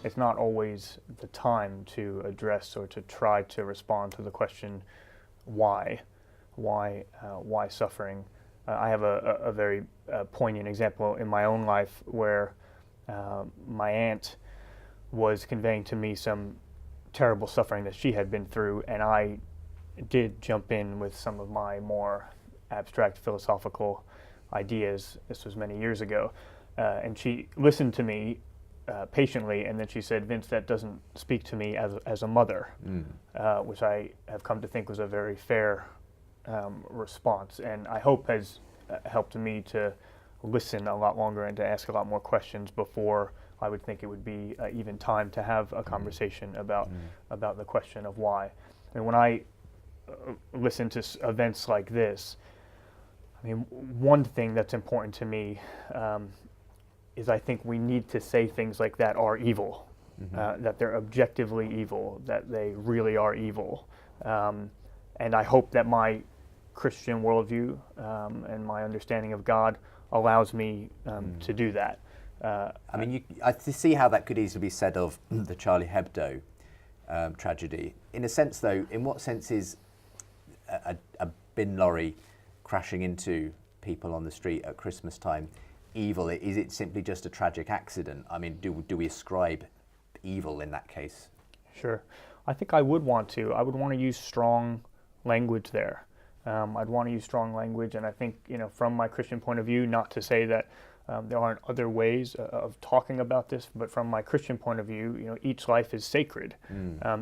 it's not always the time to address or to try to respond to the question, why suffering? I have a very poignant example in my own life where my aunt was conveying to me some terrible suffering that she had been through, and I did jump in with some of my more abstract philosophical ideas. This was many years ago, and she listened to me patiently, and then she said, "Vince, that doesn't speak to me as a mother," which I have come to think was a very fair response, and I hope has helped me to listen a lot longer and to ask a lot more questions before I would think it would be even time to have a conversation about the question of why. And when I listen to events like this, I mean, one thing that's important to me is I think we need to say things like that are evil, that they're objectively evil, that they really are evil. And I hope that my Christian worldview and my understanding of God allows me to do that. I mean, I see how that could easily be said of the Charlie Hebdo tragedy. In a sense, though, in what sense is a bin lorry crashing into people on the street at Christmas time evil? Is it simply just a tragic accident? I mean, do we ascribe evil in that case? Sure. I think I would want to. I would want to use strong language there. I'd want to use strong language, and I think, from my Christian point of view, not to say that there aren't other ways of talking about this, but from my Christian point of view, each life is sacred.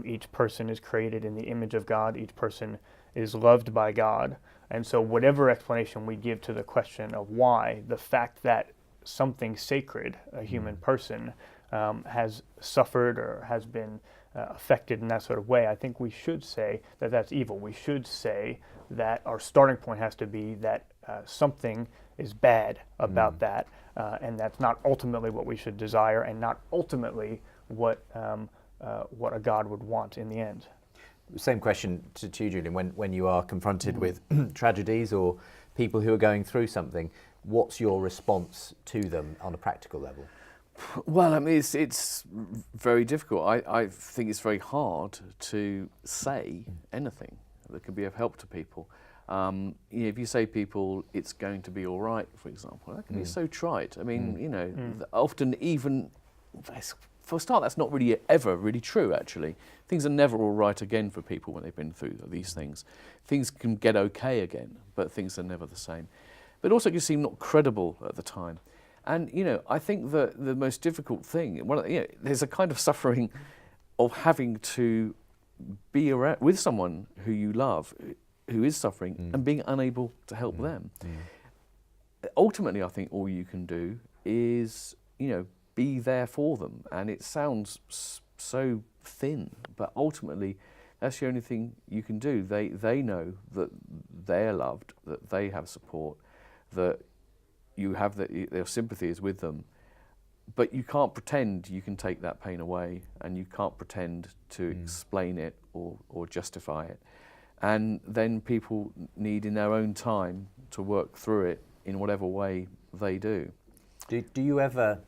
Each person is created in the image of God. Each person is loved by God. And so whatever explanation we give to the question of why, the fact that something sacred, a human person, has suffered or has been affected in that sort of way, I think we should say that that's evil. We should say that our starting point has to be that something is bad about that, and that's not ultimately what we should desire, and not ultimately what a God would want in the end. Same question to you, Julian. When you are confronted with tragedies or people who are going through something, what's your response to them on a practical level? Well, I mean, it's very difficult. I think it's very hard to say anything that could be of help to people. If you say people, it's going to be all right, for example, that can be so trite. I mean, often even, for a start, that's not really ever really true, actually. Things are never all right again for people when they've been through these things. Things can get okay again, but things are never the same. But also it can seem not credible at the time. And, I think that the most difficult thing, there's a kind of suffering of having to be around with someone who you love, who is suffering, and being unable to help them. Ultimately, I think all you can do is, be there for them. And it sounds so thin, but ultimately, that's the only thing you can do. They know that they're loved, that they have support, that you have their sympathy is with them, but you can't pretend you can take that pain away, and you can't pretend to explain it or justify it. And then people need, in their own time, to work through it in whatever way they do. Do you ever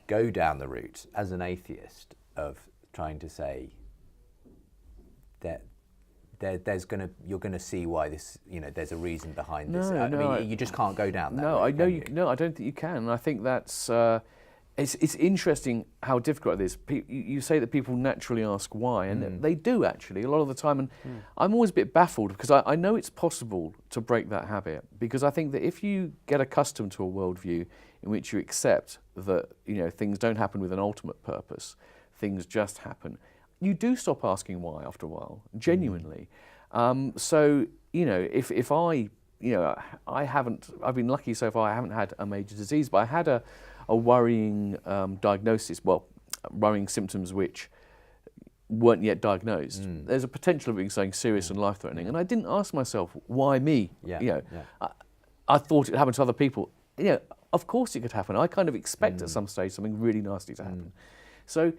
go down the route as an atheist of trying to say that you're going to see why this, there's a reason behind this? You just can't go down that route, I don't think you can. And I think that's it's interesting how difficult it is. You say that people naturally ask why, and they do actually a lot of the time. And I'm always a bit baffled because I know it's possible to break that habit, because I think that if you get accustomed to a worldview in which you accept that things don't happen with an ultimate purpose, things just happen, you do stop asking why after a while, genuinely. So if I've been lucky so far. I haven't had a major disease, but I had a worrying diagnosis, worrying symptoms which weren't yet diagnosed. There's a potential of being something serious and life-threatening, and I didn't ask myself, why me? I thought it happened to other people. Of course it could happen. I kind of expect at some stage something really nasty to happen. So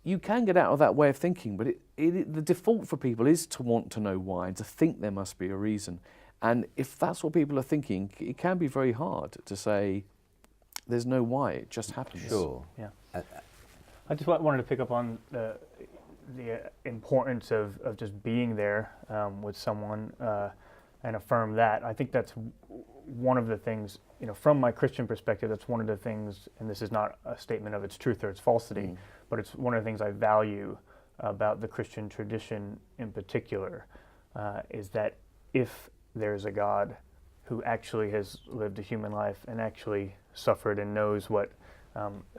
you can get out of that way of thinking, but the default for people is to want to know why and to think there must be a reason. And if that's what people are thinking, it can be very hard to say, there's no why, it just happens. Sure. Yeah. I just wanted to pick up on the importance of just being there with someone and affirm that. I think that's one of the things, from my Christian perspective, that's one of the things, and this is not a statement of its truth or its falsity, but it's one of the things I value about the Christian tradition in particular, is that if there's a God who actually has lived a human life and actually suffered and knows what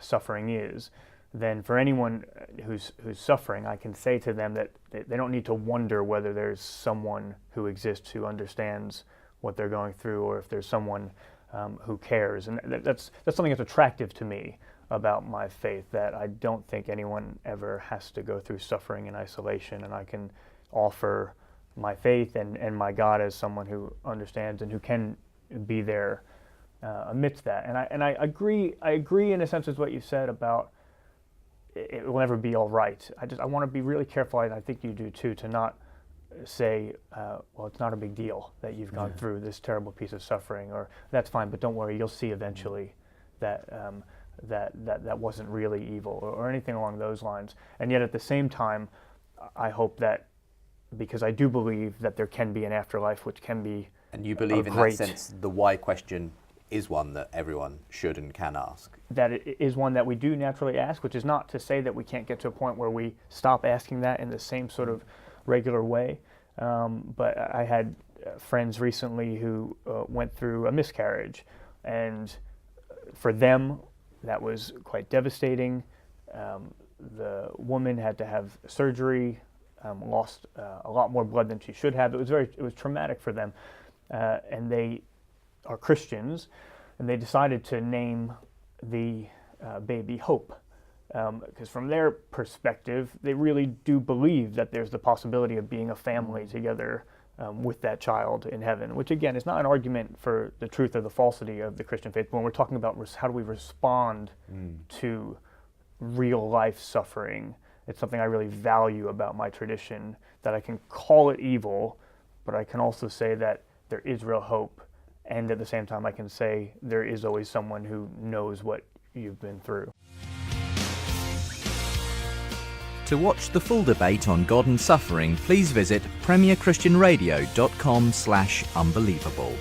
suffering is, then for anyone who's suffering, I can say to them that they don't need to wonder whether there's someone who exists who understands what they're going through, or if there's someone who cares. And that's something that's attractive to me about my faith, that I don't think anyone ever has to go through suffering in isolation, and I can offer my faith and my God as someone who understands and who can be there amidst that. And I agree in a sense with what you said about it will never be all right. I want to be really careful, and I think you do too, to not say, well, it's not a big deal that you've gone through this terrible piece of suffering, or that's fine, but don't worry, you'll see eventually that that wasn't really evil, or anything along those lines. And yet at the same time, I hope that, because I do believe that there can be an afterlife, which can be And you believe in that sense the why question is one that everyone should and can ask? That it is one that we do naturally ask, which is not to say that we can't get to a point where we stop asking that in the same sort of regular way. But I had friends recently who went through a miscarriage, and for them that was quite devastating. The woman had to have surgery, lost a lot more blood than she should have. It was traumatic for them, and they are Christians, and they decided to name the baby Hope, because from their perspective, they really do believe that there's the possibility of being a family together with that child in heaven, which again is not an argument for the truth or the falsity of the Christian faith, but when we're talking about how do we respond to real life suffering, it's something I really value about my tradition, that I can call it evil, but I can also say that there is real hope, and at the same time I can say there is always someone who knows what you've been through. To watch the full debate on God and suffering, please visit premierchristianradio.com/unbelievable.